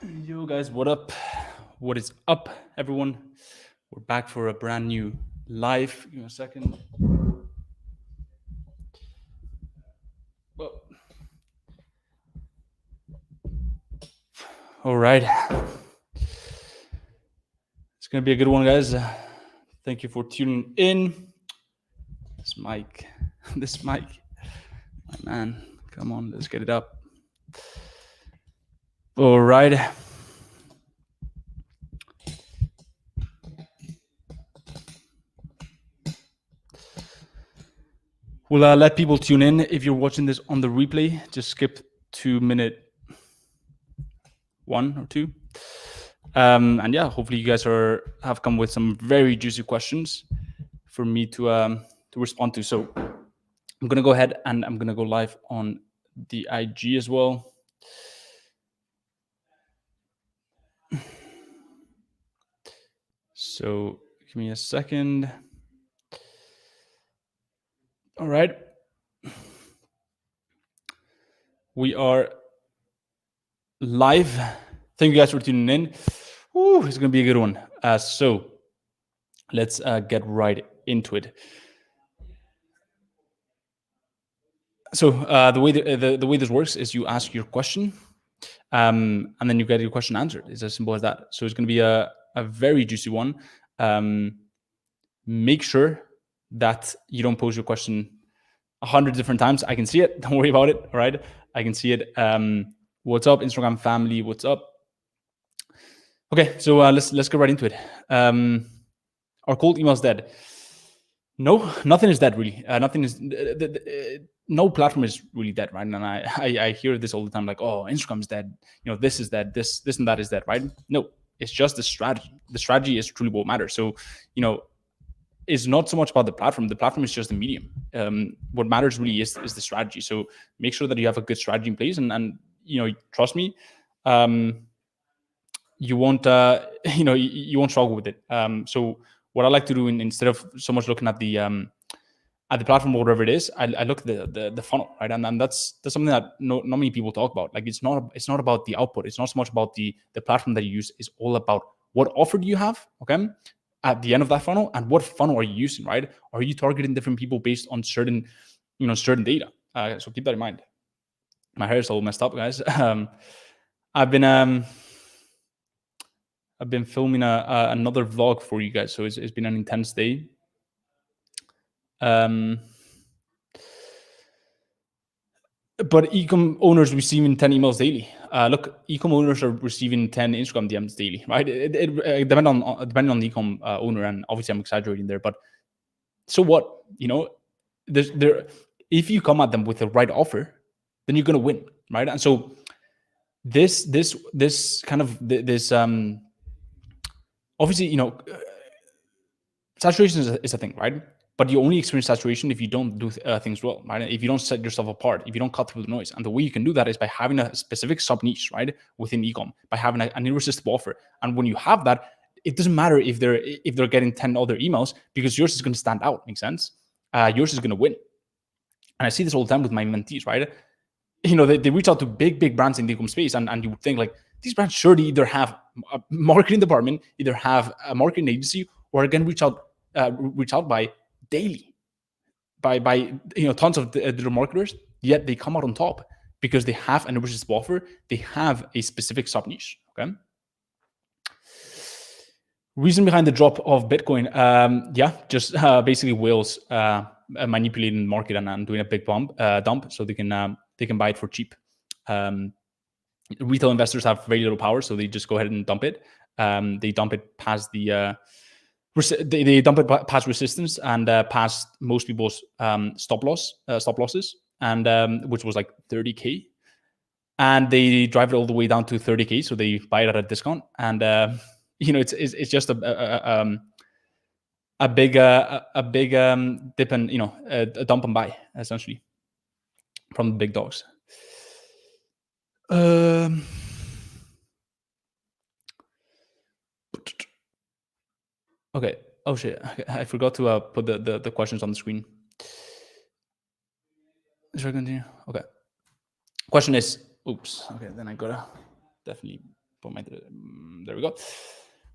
Yo guys, what up? What is up, everyone? We're back for a brand new live. Give me a second. Well, all right. It's gonna be a good one, guys. Thank you for tuning in. This mic, my man. Come on, let's get it up. All right. We'll let people tune in. If you're watching this on the replay, just skip to minute 1 or 2. And yeah, hopefully you guys have come with some very juicy questions for me to respond to. So I'm gonna go ahead and I'm gonna go live on the IG as well. So give me a second. All right. We are live. Thank you guys for tuning in. Ooh, it's gonna be a good one. So let's get right into it. So the way this works is you ask your question, and then you get your question answered. It's as simple as that. So it's gonna be a very juicy one. Make sure that you don't pose your question 100 different times. I can see it. Don't worry about it. All right. I can see it. What's up, Instagram family? What's up? Okay, so let's get right into it. Our cold email is dead. No, nothing is dead really. Nothing is. No platform is really dead, right? And I hear this all the time, like, oh, Instagram is dead. You know, this is dead. This and that is dead, right? No, it's just the strategy. The strategy is truly what matters. So, you know, it's not so much about the platform. The platform is just the medium. What matters really is the strategy. So make sure that you have a good strategy in place, and you know, trust me, you won't you won't struggle with it. So what I like to do, instead of so much looking at the platform or whatever it is, I look at the funnel, right? And that's something that not many people talk about. Like it's not about the output. It's not so much about the platform that you use. It's all about what offer do you have, okay, at the end of that funnel, and what funnel are you using, right? Are you targeting different people based on certain data? So keep that in mind. My hair is all messed up, guys. I've been filming another vlog for you guys, so it's been an intense day. But ecom owners receiving 10 emails daily. Look, ecom owners are receiving 10 Instagram DMs daily, right? It depending on the ecom owner, and obviously I'm exaggerating there, but so what? You know, if you come at them with the right offer, then you're gonna win, right? And so this kind of this obviously, you know, saturation is a thing, right? But you only experience saturation if you don't do things well, right? If you don't set yourself apart, if you don't cut through the noise. And the way you can do that is by having a specific sub niche, right, within ecom, by having an irresistible offer. And when you have that, it doesn't matter if they're getting 10 other emails, because yours is going to stand out. Makes sense? Yours is going to win. And I see this all the time with my mentees, right? You know, they reach out to big brands in the ecom space, and you would think like, these brands surely either have a marketing department, either have a marketing agency, or again reach out by daily by tons of digital marketers, yet they come out on top because they have an irresistible offer. They have a specific sub niche. Okay. Reason behind the drop of Bitcoin, just basically whales manipulating the market and doing a big dump, so they can buy it for cheap. Retail investors have very little power, so they just go ahead and dump it. They dump it past the they dump it past resistance and past most people's stop losses, and which was like 30K, and they drive it all the way down to 30K, so they buy it at a discount, and it's just a big dip and a dump and buy, essentially, from the big dogs. Okay. Oh shit! I forgot to put the questions on the screen. Should I continue? Okay. Question is, oops. Okay, then I gotta definitely There we go.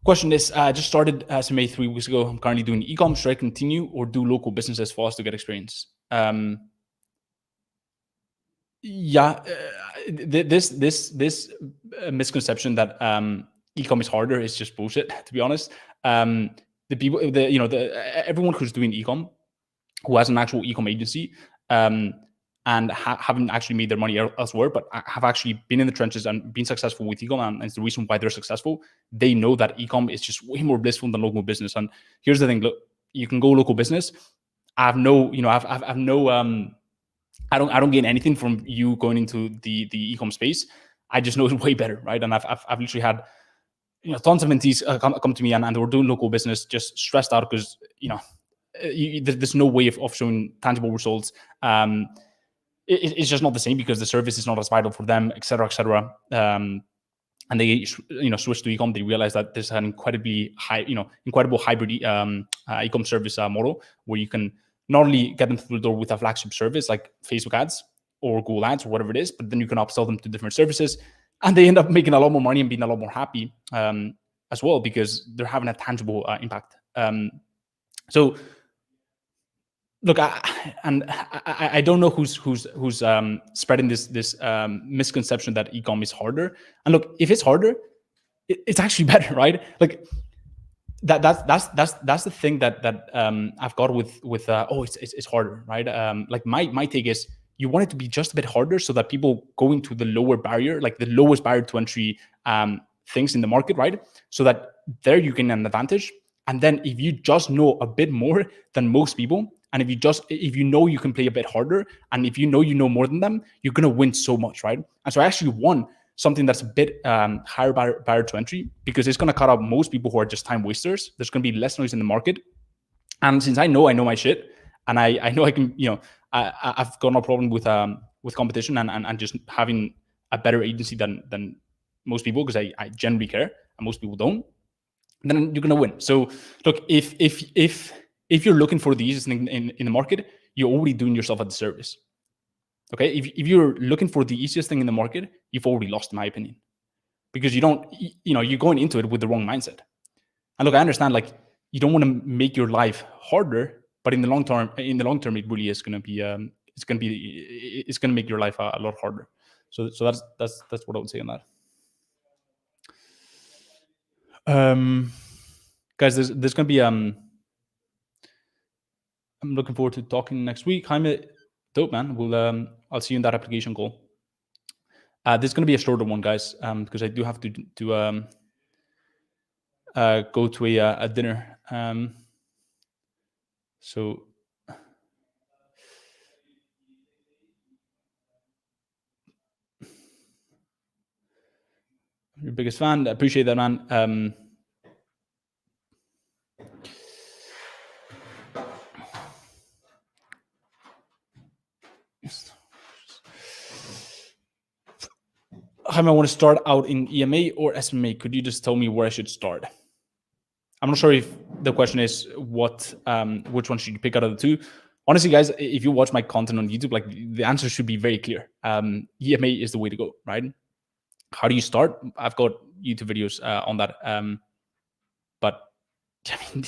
Question is, just started SMMA 3 weeks ago. I'm currently doing ecom. Should I continue or do local businesses for us to get experience? This misconception that ecom is harder is just bullshit. To be honest, the people, everyone who's doing ecom, who has an actual ecom agency, and haven't actually made their money elsewhere, but have actually been in the trenches and been successful with ecom, and it's the reason why they're successful. They know that ecom is just way more blissful than local business. And here's the thing: look, you can go local business. I have no, I've no, I don't gain anything from you going into the ecom space. I just know it's way better, right? And I've literally had tons of mentees come to me and they were doing local business, just stressed out because there's no way of showing tangible results. It's just not the same because the service is not as vital for them, et cetera, et cetera. And they switch to ecom. They realize that there's an incredibly high, incredible hybrid ecom service model where you can not only get them through the door with a flagship service like Facebook ads or Google ads or whatever it is, but then you can upsell them to different services, and they end up making a lot more money and being a lot more happy as well because they're having a tangible impact. So look, I don't know who's spreading this misconception that ecom is harder. And look, if it's harder, it's actually better, right? Like that's the thing that I've got with it's harder, right? Like my take is you want it to be just a bit harder so that people going to the lower barrier, like the lowest barrier to entry things in the market, right? So that there you gain an advantage. And then if you just know a bit more than most people, and if you know you can play a bit harder, and if you know more than them, you're gonna win so much, right? And so I actually won something that's a bit higher barrier to entry because it's gonna cut out most people who are just time wasters. There's gonna be less noise in the market, and since I know my shit, and I know I can, I've got no problem with competition and just having a better agency than most people because I generally care and most people don't. Then you're gonna win. So look, if you're looking for the easiest thing in the market, you're already doing yourself a disservice. Okay, if you're looking for the easiest thing in the market, you've already lost, in my opinion, because you're going into it with the wrong mindset. And look, I understand, like you don't want to make your life harder, but in the long term, it really is going to be it's going to make your life a lot harder. So that's what I would say on that. Guys, there's going to be I'm looking forward to talking next week. Jaime, dope, man. We'll I'll see you in that application call. This is going to be a shorter one, guys, because I do have to go to a dinner. So your biggest fan. I appreciate that, man. Jaime, I want to start out in EMA or SMMA. Could you just tell me where I should start? I'm not sure if the question is which one should you pick out of the two. Honestly, guys, if you watch my content on YouTube, like the answer should be very clear. EMA is the way to go, right? How do you start? I've got YouTube videos on that. But I mean,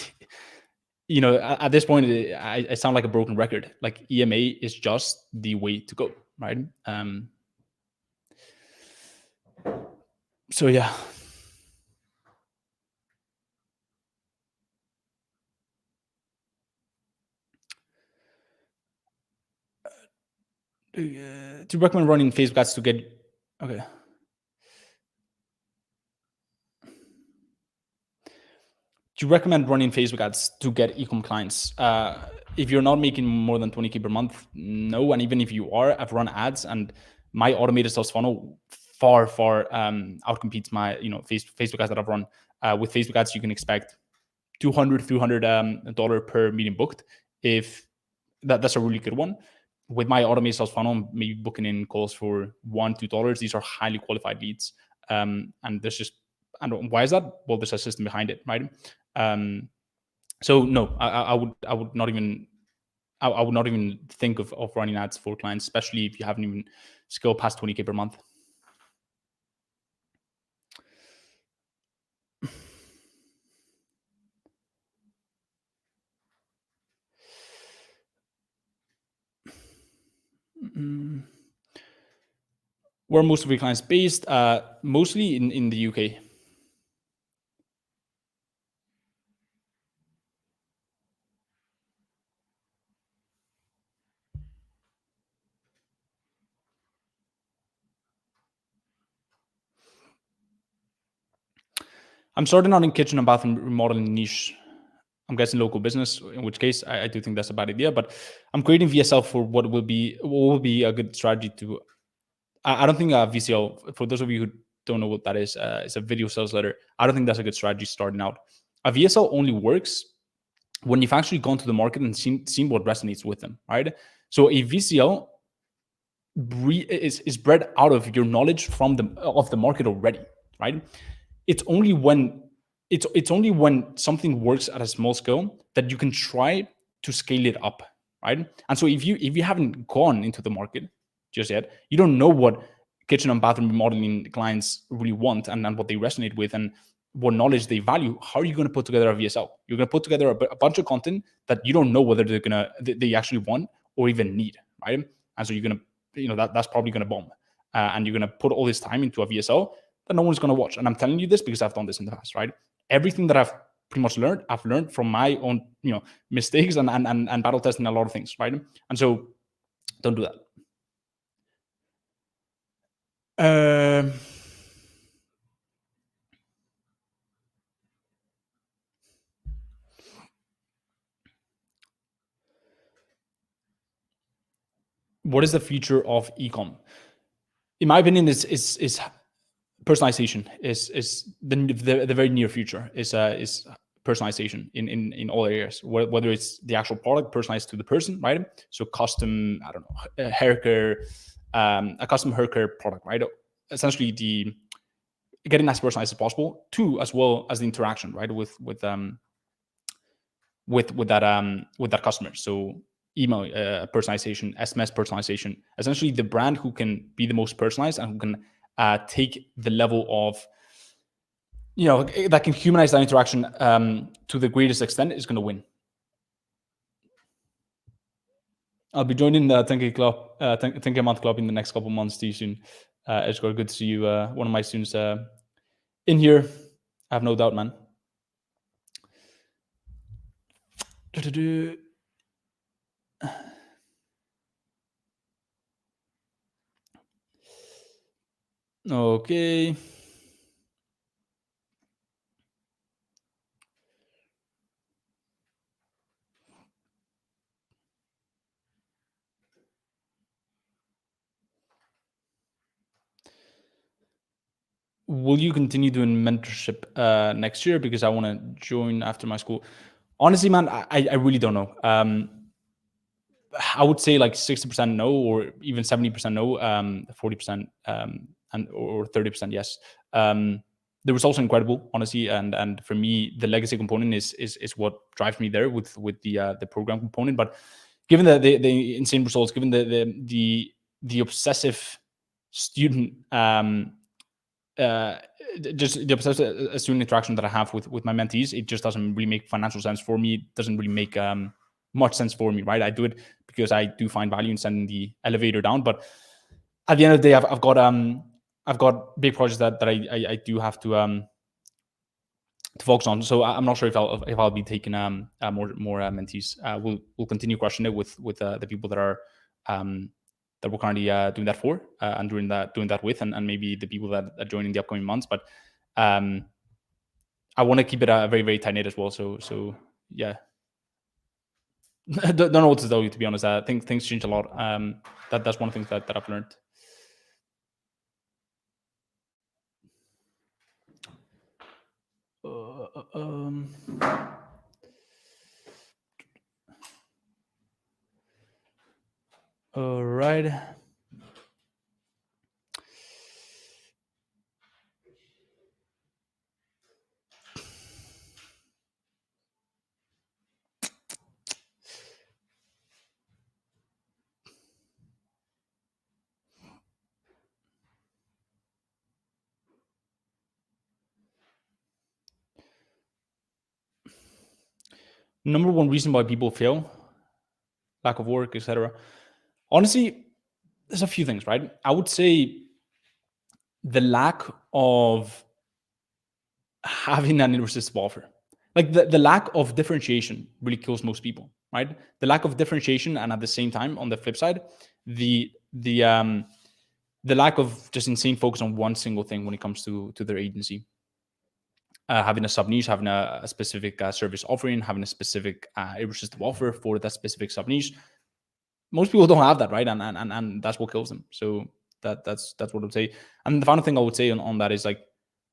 at this point, I sound like a broken record. Like EMA is just the way to go, right? So yeah. To recommend running Facebook ads to get okay. Do you recommend running Facebook ads to get ecom clients? If you're not making more than 20K per month, no. And even if you are, I've run ads and my automated sales funnel far outcompetes my Facebook ads that I've run. With Facebook ads, you can expect $200 per meeting booked. If that's a really good one. With my automated sales funnel, maybe booking in calls for $1-2. These are highly qualified leads. And there's just, and why is that? Well, there's a system behind it, right? So no, I would not even think of running ads for clients, especially if you haven't even scaled past 20K per month. Where are most of your clients based? Mostly in the UK. I'm starting out in kitchen and bathroom remodeling niche. I'm guessing local business, in which case I do think that's a bad idea. But I'm creating VSL for what will be a good strategy to. I don't think VCL, for those of you who don't know what that is, it's a video sales letter. I don't think that's a good strategy starting out. A VSL only works when you've actually gone to the market and seen what resonates with them, right? So a VCL is bred out of your knowledge of the market already, right? It's only when something works at a small scale that you can try to scale it up, right? And so if you haven't gone into the market just yet, you don't know what kitchen and bathroom remodeling clients really want and what they resonate with and what knowledge they value. How are you going to put together a VSL? You're going to put together a bunch of content that you don't know whether they actually want or even need, right? And so you're going to, that's probably going to bomb, and you're going to put all this time into a VSL that no one's going to watch. And I'm telling you this because I've done this in the past, right? Everything that I've pretty much learned, I've learned from my own, mistakes and battle testing a lot of things, right? And so don't do that. What is the future of ecom? In my opinion, is personalization. Is the very near future is personalization in all areas, whether it's the actual product personalized to the person, right? So custom, I don't know, hair care, a custom hair care product, right? Essentially getting as personalized as possible, too, as well as the interaction, right, with that customer. So email personalization, SMS personalization, essentially the brand who can be the most personalized and who can take the level of, that can humanize that interaction to the greatest extent is going to win. I'll be joining the 10K club, 10K month club in the next couple months. See you soon. Edgar, good to see you. One of my students in here. I have no doubt, man. Okay. Will you continue doing mentorship next year? Because I want to join after my school. Honestly, man, I really don't know. I would say like 60% no, or even 70% no, 40% or 30% yes. The results are incredible, honestly, and for me, the legacy component is what drives me there with the program component. But given the insane results, given the obsessive student just the obsessive student interaction that I have with my mentees, it just doesn't really make financial sense for me. It doesn't really make much sense for me, right? I do it because I do find value in sending the elevator down, but at the end of the day, I've got big projects that I do have to focus on. So I'm not sure if I'll be taking more mentees. We'll continue crushing it with the people that are that we're currently doing that for and doing that with, and maybe the people that are joining the upcoming months. But I want to keep it very, very tight knit as well. So yeah. Don't know what to tell you, to be honest. I think things change a lot. That's one of the things that I've learned. All right. Number one reason why people fail: lack of work, etc. Honestly, there's a few things, right? I would say the lack of having an irresistible offer, like the lack of differentiation really kills most people, right? The lack of differentiation, and at the same time, on the flip side, the lack of just insane focus on one single thing when it comes to their agency. Having a sub niche, having a specific service offering, having a specific irresistible offer for that specific sub niche. Most people don't have that, right? And that's what kills them. So that's what I would say. And the final thing I would say on that is like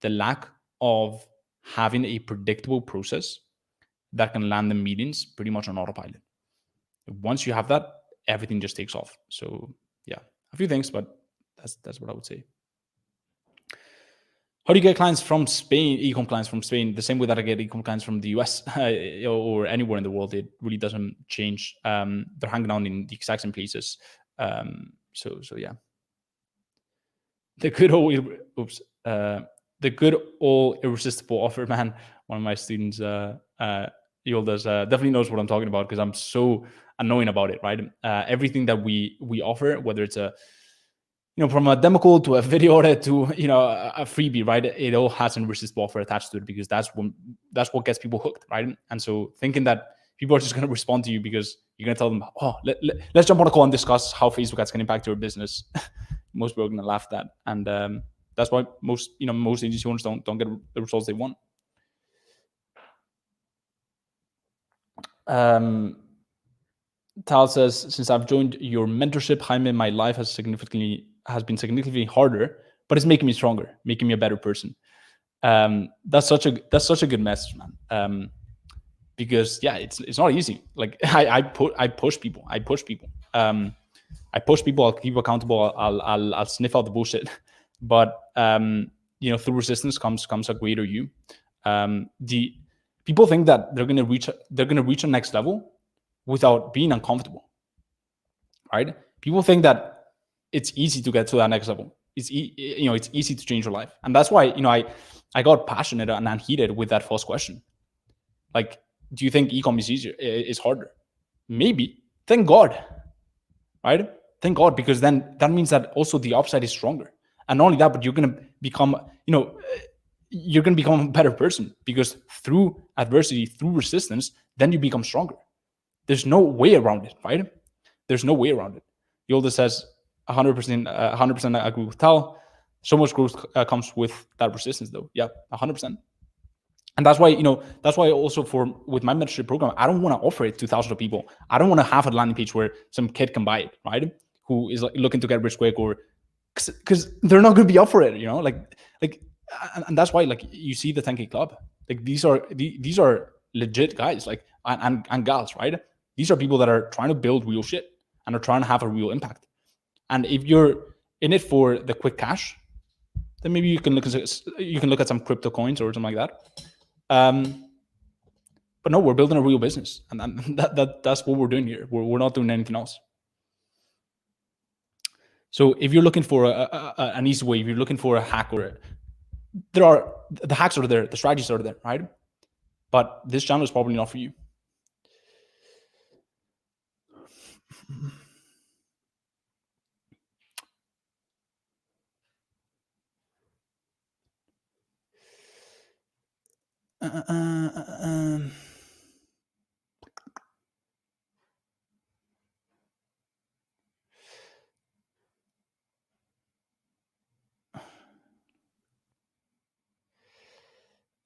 the lack of having a predictable process that can land the meetings pretty much on autopilot. Once you have that, everything just takes off. So yeah, a few things, but that's what I would say. How do you get clients from Spain, ecom clients from Spain? The same way that I get ecom clients from the US or anywhere in the world, it really doesn't change. They're hanging out in the exact same places. So yeah. The good old irresistible offer, man. One of my students, Yildiz, definitely knows what I'm talking about because I'm so annoying about it, right? Everything that we offer, whether it's from a demo call to a video audit to a freebie, right? It all has an irresistible offer attached to it because that's what gets people hooked, right? And so thinking that people are just going to respond to you because you're going to tell them, oh, let's jump on a call and discuss how Facebook ads can impact your business. Most people are going to laugh at that, and that's why most agency owners don't get the results they want. Tal says, since I've joined your mentorship, Jaime, my life has been significantly harder, but it's making me stronger, making me a better person. That's such a good message, man. Because yeah, it's not easy. Like I push people. I push people. I'll keep accountable. I'll sniff out the bullshit. But through resistance comes a greater you. The people think that they're gonna reach a next level without being uncomfortable, right? People think that it's easy to get to that next level. It's easy to change your life, and that's why I got passionate and heated with that first question. Like, do you think ecom is easier? Is harder? Maybe. Thank God, right? Thank God, because then that means that also the upside is stronger, and not only that, but you're gonna become a better person because through adversity, through resistance, then you become stronger. There's no way around it, right? There's no way around it. Yildiz says 100% agree with Tal. So much growth comes with that resistance, though. Yeah, 100%. And that's why, also with my mentorship program, I don't want to offer it to thousands of people. I don't want to have a landing page where some kid can buy it, right? Who is looking to get rich quick, or because they're not going to be up for it, and that's why, like, you see the 10K club. Like, these are legit guys, like, and gals, right? These are people that are trying to build real shit and are trying to have a real impact. And if you're in it for the quick cash, then maybe you can look at some crypto coins or something like that. But no, we're building a real business, and that's what we're doing here. We're not doing anything else. So if you're looking for an easy way, if you're looking for a hack, the hacks are there, the strategies are there, right? But this channel is probably not for you.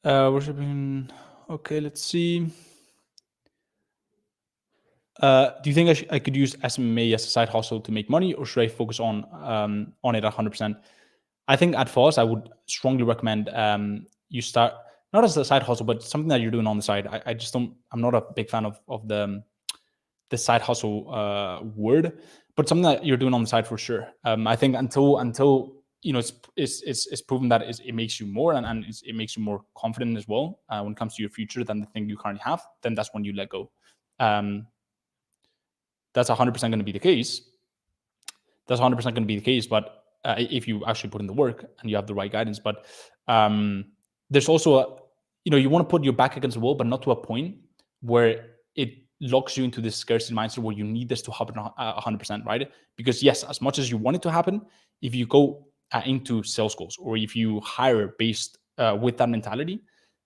Worshipping. Okay, let's see. Do you think I could use SMMA as a side hustle to make money, or should I focus on it 100%? I think at first I would strongly recommend you start not as a side hustle, but something that you're doing on the side. I'm not a big fan of the side hustle word, but something that you're doing on the side for sure. I think until it's proven that it makes you more and it makes you more confident as well when it comes to your future than the thing you currently have, then that's when you let go. That's 100% going to be the case. That's 100% going to be the case, but if you actually put in the work and you have the right guidance. But there's also you want to put your back against the wall, but not to a point where it locks you into this scarcity mindset where you need this to happen 100%, right? Because yes, as much as you want it to happen, if you go into sales goals or if you hire based with that mentality,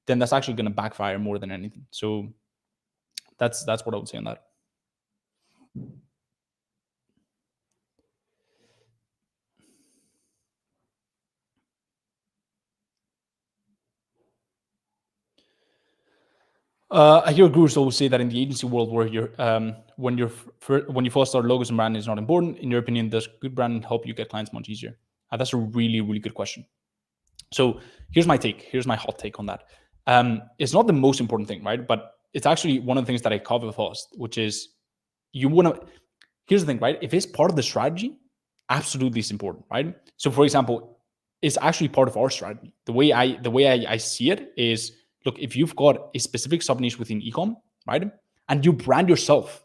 then that's actually going to backfire more than anything. So that's what I would say on that. I hear gurus always say that in the agency world, where you're when you first start, logos and branding is not important. In your opinion, does good branding help you get clients much easier? That's a really, really good question. So here's my take. Here's my hot take on that. It's not the most important thing, right? But it's actually one of the things that I cover first, which is you want to. Here's the thing, right? If it's part of the strategy, absolutely it's important, right? So for example, it's actually part of our strategy. The way I see it is, look, if you've got a specific sub niche within ecom, right, and you brand yourself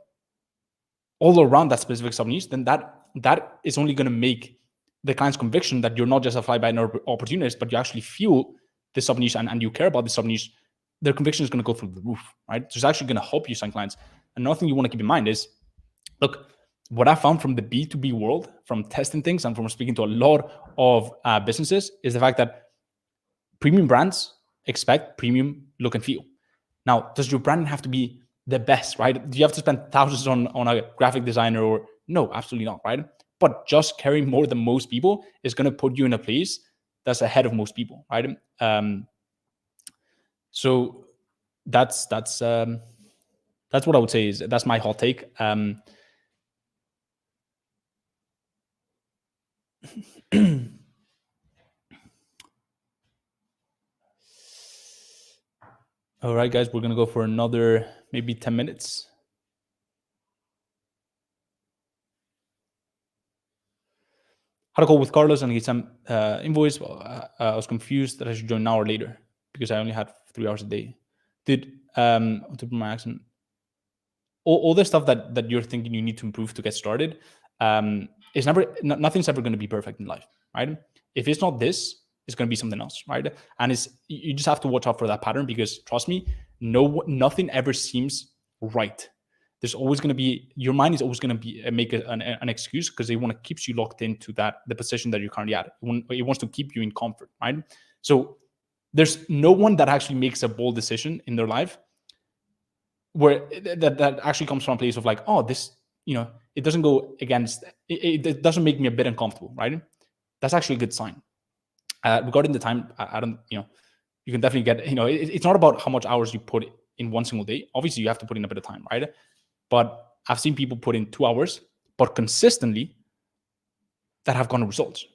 all around that specific sub niche, then that is only going to make the client's conviction that you're not just a fly-by-night opportunist, but you actually feel the sub niche and you care about the sub niche. Their conviction is going to go through the roof, right? So it's actually going to help you sign clients. Another thing you want to keep in mind is, look, what I found from the B2B world, from testing things and from speaking to a lot of businesses, is the fact that premium brands expect premium look and feel. Now, does your branding have to be the best, right? Do you have to spend thousands on a graphic designer? Or no, absolutely not, right? But just caring more than most people is going to put you in a place that's ahead of most people, right? So that's what I would say is, that's my hot take. All right, guys, we're gonna go for another maybe 10 minutes. Had a call with Carlos and he sent invoice. I was confused that I should join now or later because I only had 3 hours a day. Dude, to put my accent, all the stuff that you're thinking you need to improve to get started, is nothing's ever going to be perfect in life, right? If it's not this, it's going to be something else, right? And you just have to watch out for that pattern, because trust me, nothing ever seems right. There's always going to be, your mind is always going to be make an excuse, because they want to keep you locked into the position that you're currently at. It wants to keep you in comfort, right? So there's no one that actually makes a bold decision in their life where that actually comes from a place of like, oh, this, it doesn't go against, it doesn't make me a bit uncomfortable, right? That's actually a good sign. Regarding the time, I don't, you can definitely get, it's not about how much hours you put in one single day. Obviously, you have to put in a bit of time, right? But I've seen people put in 2 hours, but consistently, that have gotten results,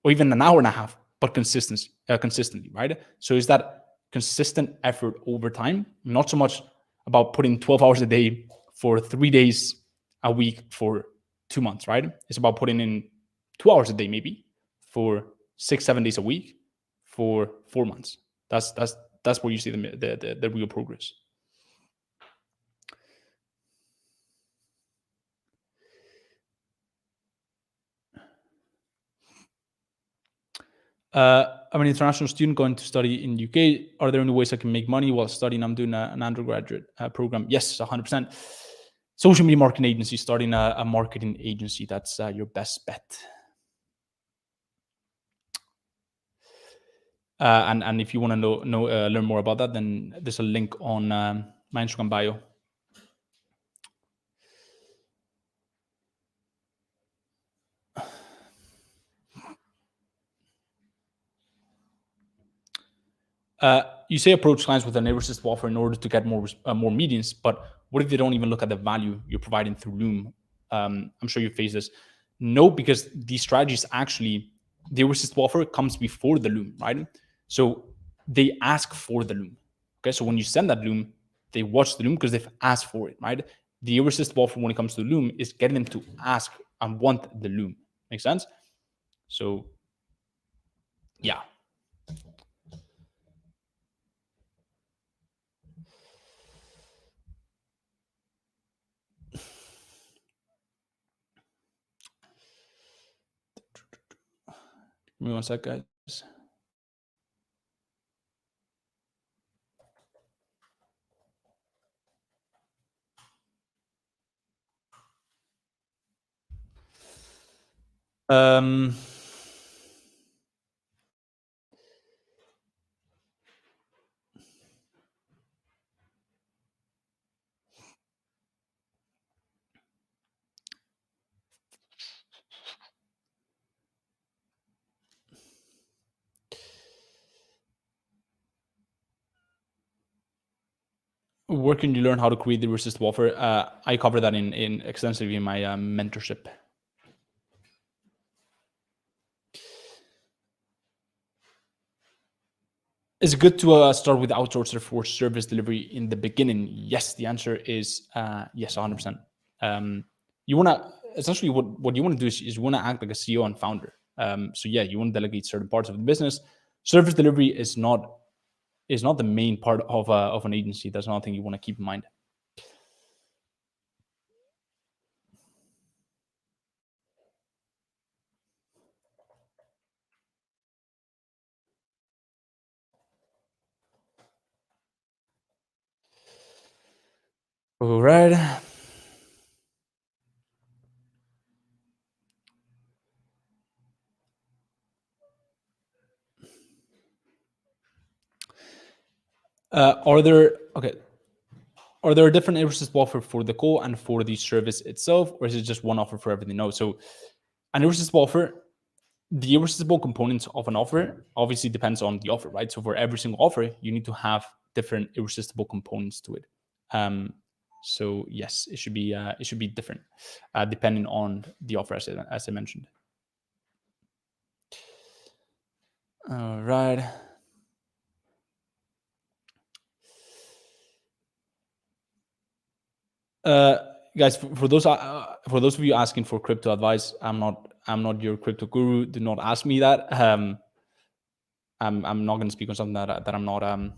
or even an hour and a half, but consistently, right? So is that consistent effort over time, not so much about putting 12 hours a day for 3 days a week for 2 months, right? It's about putting in 2 hours a day, maybe for 6-7 days a week for 4 months. That's where you see the real progress. I'm an international student going to study in the UK. Are there any ways I can make money while studying? I'm doing an undergraduate program. Yes, 100%. Social media marketing agency, starting a marketing agency. That's your best bet. And if you want to learn more about that, then there's a link on my Instagram bio. You say approach clients with an irresistible offer in order to get more meetings, but what if they don't even look at the value you're providing through Loom? I'm sure you face this. No, because these strategies actually, the irresistible offer comes before the Loom, right? So they ask for the Loom. Okay, so when you send that Loom, they watch the Loom because they've asked for it, right? The irresistible offer when it comes to the Loom is getting them to ask and want the Loom. Make sense? So yeah. Give me one sec, guys. Where can you learn how to create the irresistible offer? I cover that in extensively in my mentorship. Is it good to start with Outsourcer for service delivery in the beginning? Yes, the answer is yes, 100%. You want to essentially what you want to do is you want to act like a CEO and founder. So yeah, you want to delegate certain parts of the business. Service delivery is not the main part of an agency. That's another thing you want to keep in mind. All right. Are there different irresistible offer for the call and for the service itself, or is it just one offer for everything? No. So an irresistible offer, the irresistible components of an offer obviously depends on the offer, right? So for every single offer, you need to have different irresistible components to it. So yes, it should be different depending on the offer, as I mentioned. All right. Guys, for those of you asking for crypto advice, I'm not your crypto guru. Do not ask me that. I'm not going to speak on something that I'm not an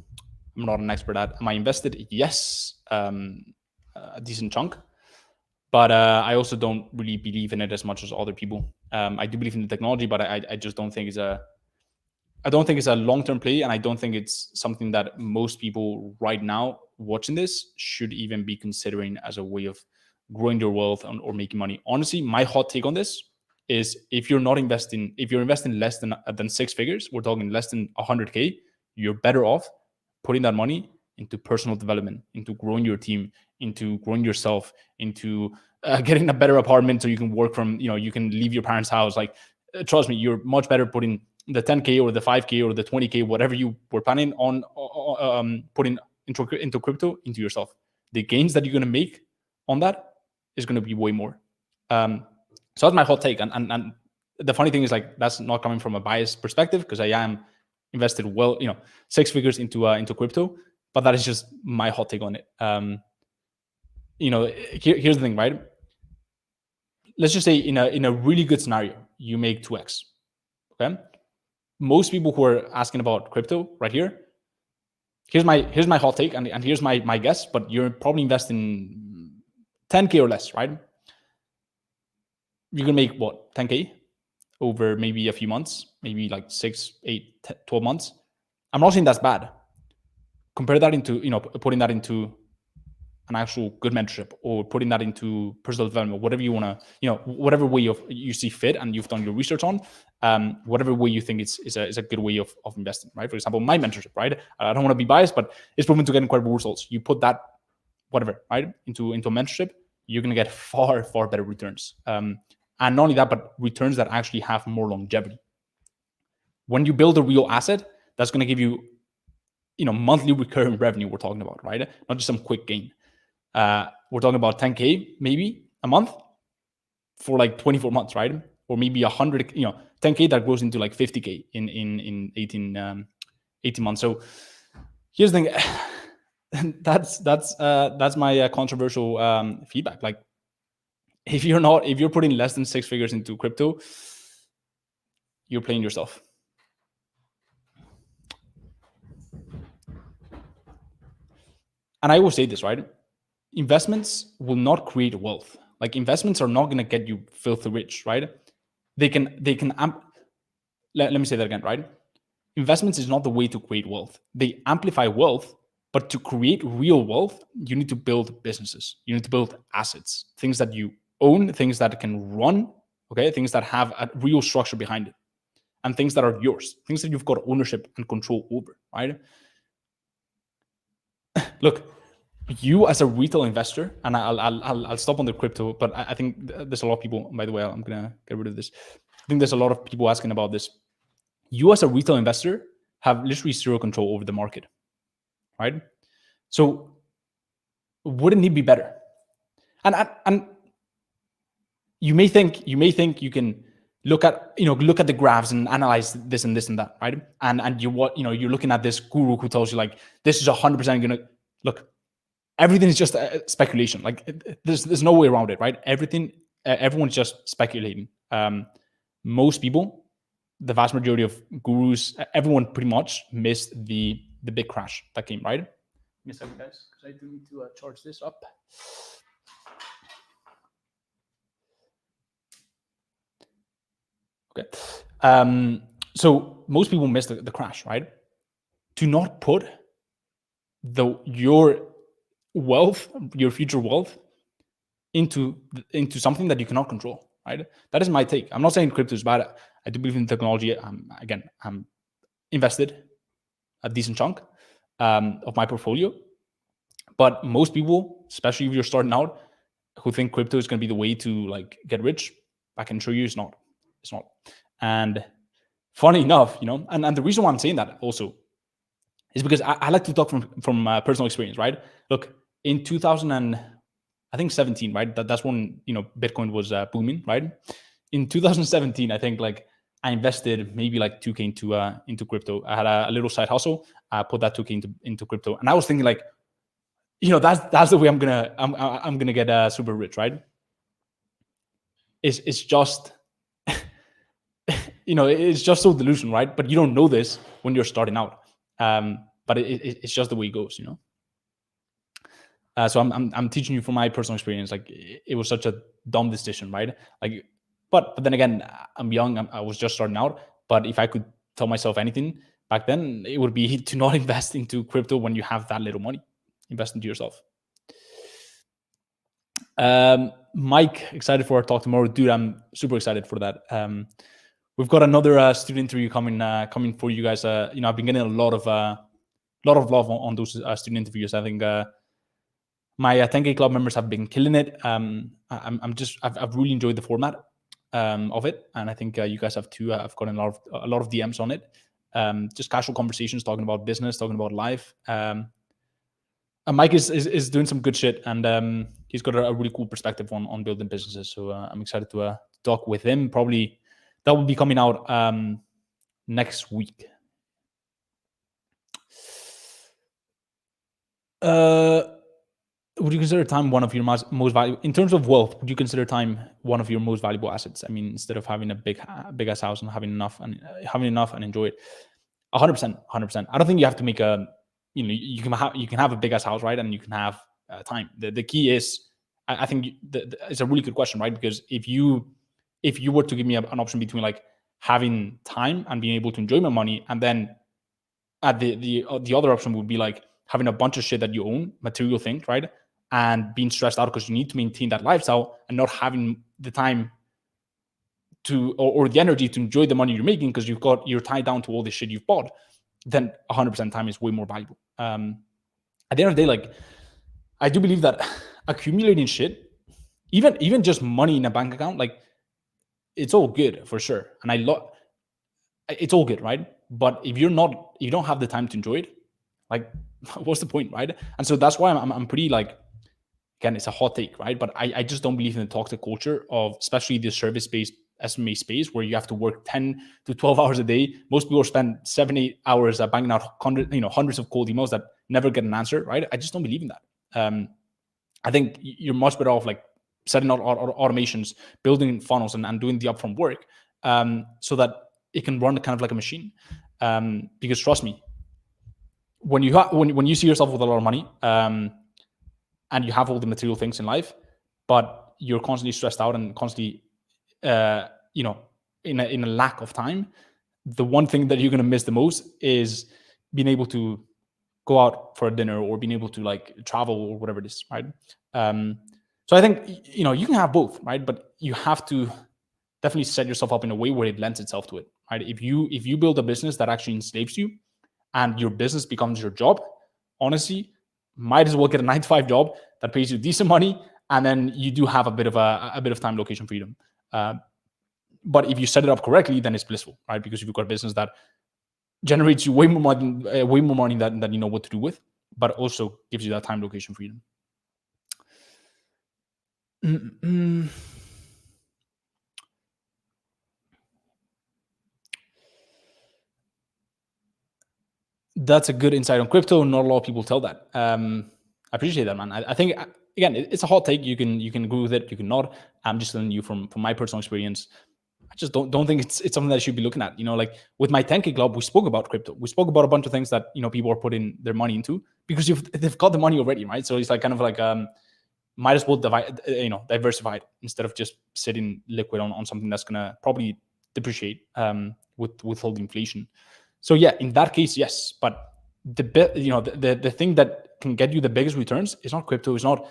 expert at. Am I invested? Yes, a decent chunk, but I also don't really believe in it as much as other people. I do believe in the technology, but I just don't think it's a long-term play, and I don't think it's something that most people right now watching this should even be considering as a way of growing your wealth or making money. Honestly, my hot take on this is if you're investing less than 6 figures, we're talking less than 100K, you're better off putting that money into personal development, into growing your team, into growing yourself, into getting a better apartment so you can work from, you can leave your parents' house. Like, trust me, you're much better putting the 10K or the 5K or the 20K, whatever you were planning on putting into crypto, into yourself. The gains that you're going to make on that is going to be way more. So that's my hot take. And the funny thing is, like, that's not coming from a biased perspective, because I am invested 6 figures into crypto, but that is just my hot take on it. Here's the thing, right? Let's just say in a really good scenario, you make 2x. Okay. Most people who are asking about crypto right here, here's my hot take, and here's my guess, but you're probably investing 10K or less, right? You're gonna make what, 10K over maybe a few months, maybe like 6, 8, 12 months. I'm not saying that's bad. Compare that into, putting that into an actual good mentorship, or putting that into personal development, whatever you want to, whatever way you see fit and you've done your research on, whatever way you think is a good way of investing, right? For example, my mentorship, right? I don't want to be biased, but it's proven to get incredible results. You put that, whatever, right, into a mentorship, you're going to get far, far better returns. And not only that, but returns that actually have more longevity. When you build a real asset, that's going to give you, monthly recurring revenue we're talking about, right? Not just some quick gain. We're talking about 10K maybe a month for like 24 months, right? Or maybe 100, 10K that grows into like 50K in 18 months. So here's the thing. that's my controversial feedback. Like, if you're putting less than 6 figures into crypto, you're playing yourself. And I always say this, right? Investments will not create wealth. Like, investments are not going to get you filthy rich, right? Let me say that again, right? Investments is not the way to create wealth. They amplify wealth, but to create real wealth, you need to build businesses. You need to build assets, things that you own, things that can run okay? Things that have a real structure behind it, and things that are yours, things that you've got ownership and control over, right? Look, you as a retail investor, and I'll stop on the crypto, but I think there's a lot of people, by the way, I'm gonna get rid of this. I think there's a lot of people asking about this. You as a retail investor have literally zero control over the market, right? So wouldn't it be better? And you may think you can look at the graphs and analyze this and this and that, right? And you're looking at this guru who tells you like this is 100% gonna look. Everything is just speculation. Like there's no way around it, right? Everyone's just speculating. Most people, the vast majority of gurus, everyone pretty much missed the big crash that came, right? Give me a second, guys, because I do need to charge this up. Okay. So most people miss the crash, right? Do not put your wealth, your future wealth, into something that you cannot control, right? That is my take. I'm not saying crypto is bad. I do believe in technology. I'm invested a decent chunk of my portfolio, but most people, especially if you're starting out, who think crypto is going to be the way to like get rich, I can assure you it's not. It's not. And funny enough, and the reason why I'm saying that also is because I like to talk from personal experience, right? Look, in 2017, right? That's when Bitcoin was booming, right? In 2017, I think like I invested maybe like 2K into crypto. I had a little side hustle. I put that 2K into crypto, and I was thinking like, that's the way I'm gonna get super rich, right? It's just it's just so delusional, right? But you don't know this when you're starting out. But it's just the way it goes, So I'm teaching you from my personal experience. Like it was such a dumb decision, right? Like, but then again, I'm young. I was just starting out. But if I could tell myself anything back then, it would be to not invest into crypto when you have that little money. Invest into yourself. Mike, excited for our talk tomorrow, dude. I'm super excited for that. We've got another student interview coming for you guys. I've been getting a lot of love on those student interviews. I think my 10K club members have been killing it. I've really enjoyed the format of it, and I think you guys have too. I've gotten a lot of DMs on it. Just casual conversations, talking about business, talking about life. And Mike is doing some good shit, and he's got a really cool perspective on building businesses. So I'm excited to talk with him. Probably that will be coming out next week. Would you consider time one of your most valuable, in terms of wealth? Would you consider time one of your most valuable assets? I mean, instead of having a big ass house and having enough and enjoy it, 100%. I don't think you have to make you can have a big ass house, right? And you can have time. The key is, I think it's a really good question, right? Because if you were to give me an option between like having time and being able to enjoy my money, and then the other option would be like having a bunch of shit that you own, material things, right? And being stressed out because you need to maintain that lifestyle and not having the time to or the energy to enjoy the money you're making because you're tied down to all this shit you've bought, then 100% time is way more valuable. At the end of the day, like I do believe that accumulating shit, even just money in a bank account, like it's all good for sure, and it's all good, right? But if you don't have the time to enjoy it, like what's the point, right? And so that's why I'm pretty like, again, it's a hot take, right? But I just don't believe in the toxic culture of, especially the service-based SMMA space, where you have to work 10 to 12 hours a day. Most people spend 7-8 hours banging out hundreds of cold emails that never get an answer, right? I just don't believe in that. I think you're much better off like setting out automations, building funnels, and doing the upfront work so that it can run kind of like a machine. Because trust me, when you see yourself with a lot of money and you have all the material things in life, but you're constantly stressed out and constantly, in a lack of time, the one thing that you're going to miss the most is being able to go out for a dinner or being able to like travel or whatever it is, right? So I think, you can have both, right? But you have to definitely set yourself up in a way where it lends itself to it, right? If you build a business that actually enslaves you, and your business becomes your job, honestly, might as well get a 9 to 5 job that pays you decent money, and then you do have a bit of time, location freedom. But if you set it up correctly, then it's blissful, right? Because if you've got a business that generates you way more money than you know what to do with, but also gives you that time, location freedom. That's a good insight on crypto. Not a lot of people tell that. I appreciate that, man. I think, again, it's a hot take. You can agree with it, you can not. I'm just telling you from my personal experience. I just don't think it's something that I should be looking at. Like with my 10K club, we spoke about crypto. We spoke about a bunch of things that people are putting their money into because they've got the money already, right? So it's like kind of like might as well diversify it instead of just sitting liquid on something that's gonna probably depreciate with all the inflation. So yeah, in that case, yes. But the thing that can get you the biggest returns is not crypto. It's not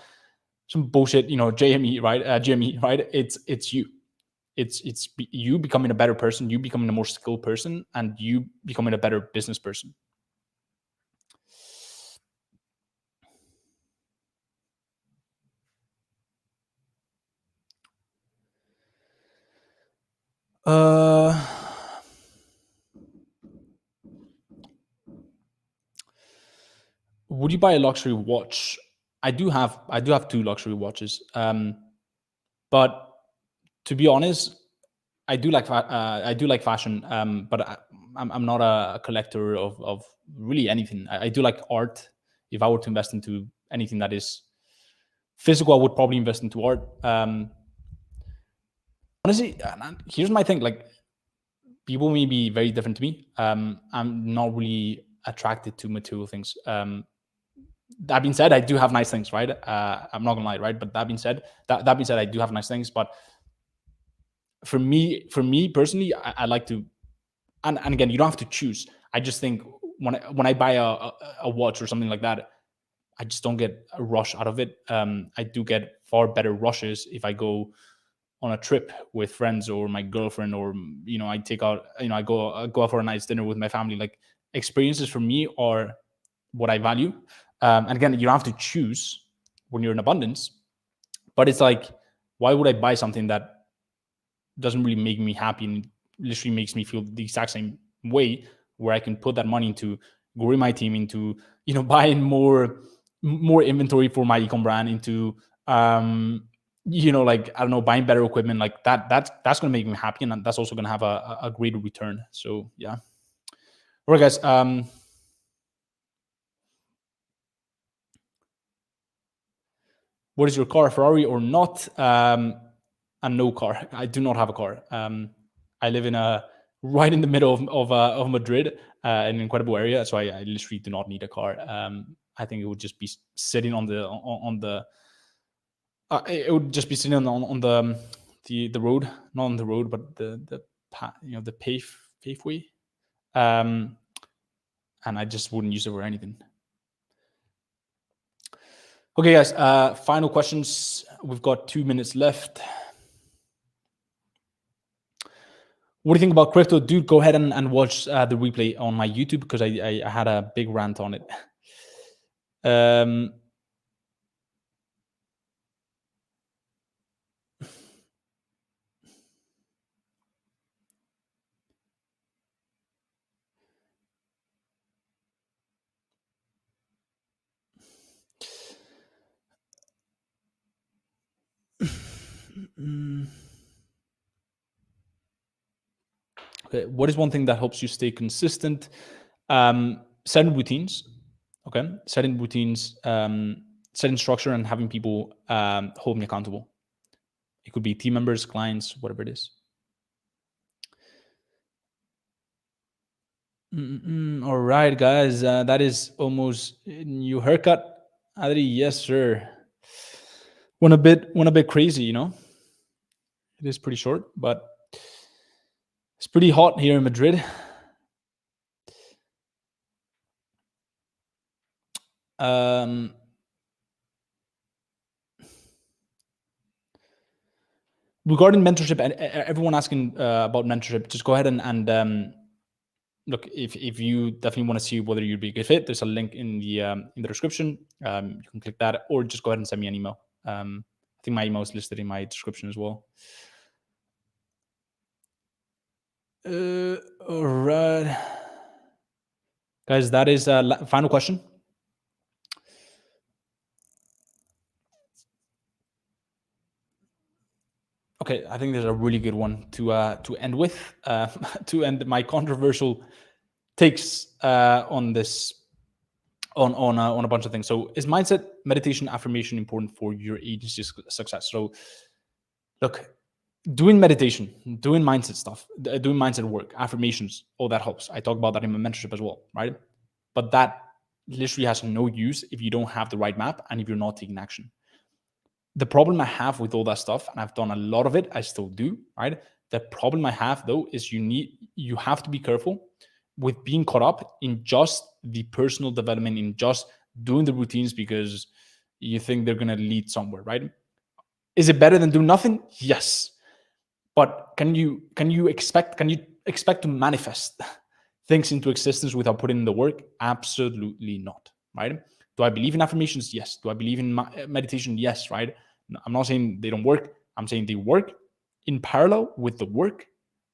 some bullshit, JME, right? GME, right? It's you. It's you becoming a better person, you becoming a more skilled person, and you becoming a better business person. Would you buy a luxury watch? I do have 2 luxury watches. But to be honest, I do like fashion. But I'm not a collector of really anything. I do like art. If I were to invest into anything that is physical, I would probably invest into art. Honestly, here's my thing. Like, people may be very different to me. I'm not really attracted to material things. That being said, I do have nice things, right? I'm not gonna lie, right? But that being said, I do have nice things. But for me personally, I like to, and again, you don't have to choose. I just think when I buy a watch or something like that, I just don't get a rush out of it. I do get far better rushes if I go on a trip with friends or my girlfriend, or I take out, I go out for a nice dinner with my family. Like, experiences for me are what I value. And again, you don't have to choose when you're in abundance, but it's like, why would I buy something that doesn't really make me happy and literally makes me feel the exact same way, where I can put that money into growing my team, into buying more inventory for my ecom brand, into like, I don't know, buying better equipment. Like that's going to make me happy, and that's also going to have a greater return. So yeah. All right, guys. What is your car, Ferrari or not? A no car. I do not have a car. I live right in the middle of Madrid, an incredible area. So I literally do not need a car. I think it would just be sitting on the it would just be sitting on the road, not on the road, but the paveway. And I just wouldn't use it for anything. Okay, guys. Final questions. We've got 2 minutes left. What do you think about crypto? Dude, go ahead and watch the replay on my YouTube, because I had a big rant on it. Okay, what is one thing that helps you stay consistent? Setting routines. Okay, setting routines, setting structure, and having people hold me accountable. It could be team members, clients, whatever it is. All right, guys. That is almost new haircut. Adri, yes, sir. Went a bit crazy, It is pretty short, but it's pretty hot here in Madrid. regarding mentorship, and everyone asking about mentorship, just go ahead and look, if you definitely want to see whether you'd be a good fit, there's a link in the description. You can click that, or just go ahead and send me an email. I think my email is listed in my description as well. All right, guys, that is final question. Okay, I think there's a really good one to end with, to end my controversial takes on this, on a bunch of things. So, is mindset, meditation, affirmation important for your agency's success? So, look, doing meditation, doing mindset stuff, doing mindset work, affirmations, all that helps. I talk about that in my mentorship as well, right? But that literally has no use if you don't have the right map and if you're not taking action. The problem I have with all that stuff, and I've done a lot of it, I still do, right? The problem I have though is you have to be careful with being caught up in just the personal development, in just doing the routines because you think they're gonna lead somewhere, right? Is it better than doing nothing? Yes. But can you expect to manifest things into existence without putting in the work? Absolutely not, right? Do I believe in affirmations? Yes. Do I believe in meditation? Yes, right? I'm not saying they don't work. I'm saying they work in parallel with the work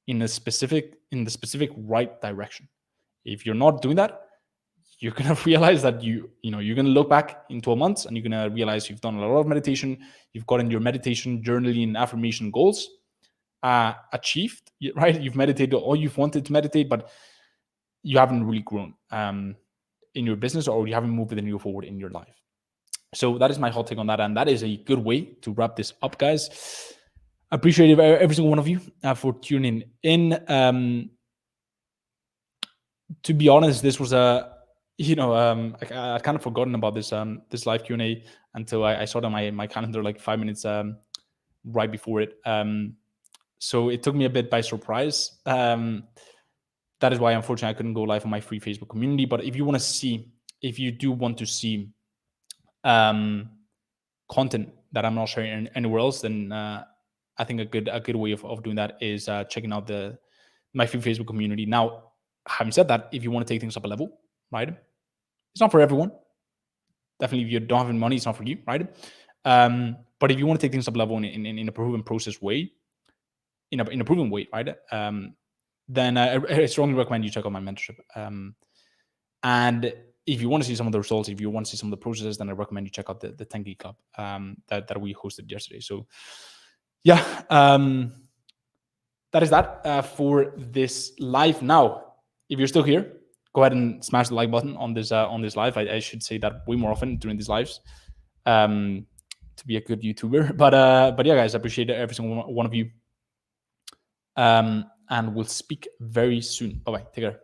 in the specific right direction. If you're not doing that, you're gonna realize that you're gonna look back in 12 months and you're gonna realize you've done a lot of meditation, you've gotten your meditation, journaling, affirmation goals achieved, right? You've meditated all you've wanted to meditate, but you haven't really grown in your business, or you haven't moved the needle forward in your life. So that is my hot take on that, and that is a good way to wrap this up, guys. I appreciate every single one of you for tuning in. To be honest, this was I kind of forgotten about this this live Q&A until I saw it on my calendar like 5 minutes right before it. So it took me a bit by surprise. That is why, unfortunately, I couldn't go live on my free Facebook community. But if you do want to see content that I'm not sharing anywhere else, then I think a good way of doing that is checking out my free Facebook community. Now, having said that, if you want to take things up a level, right? It's not for everyone. Definitely, if you don't have any money, it's not for you, right? But if you want to take things up a level in a proven process way, in a proven way, right? Then I strongly recommend you check out my mentorship. And if you want to see some of the results, if you want to see some of the processes, then I recommend you check out the 10K Club that we hosted yesterday. So yeah, that is that for this live. Now, if you're still here, go ahead and smash the like button on this live. I should say that way more often during these lives to be a good YouTuber. But yeah, guys, I appreciate every single one of you. And we'll speak very soon. Bye-bye. Take care.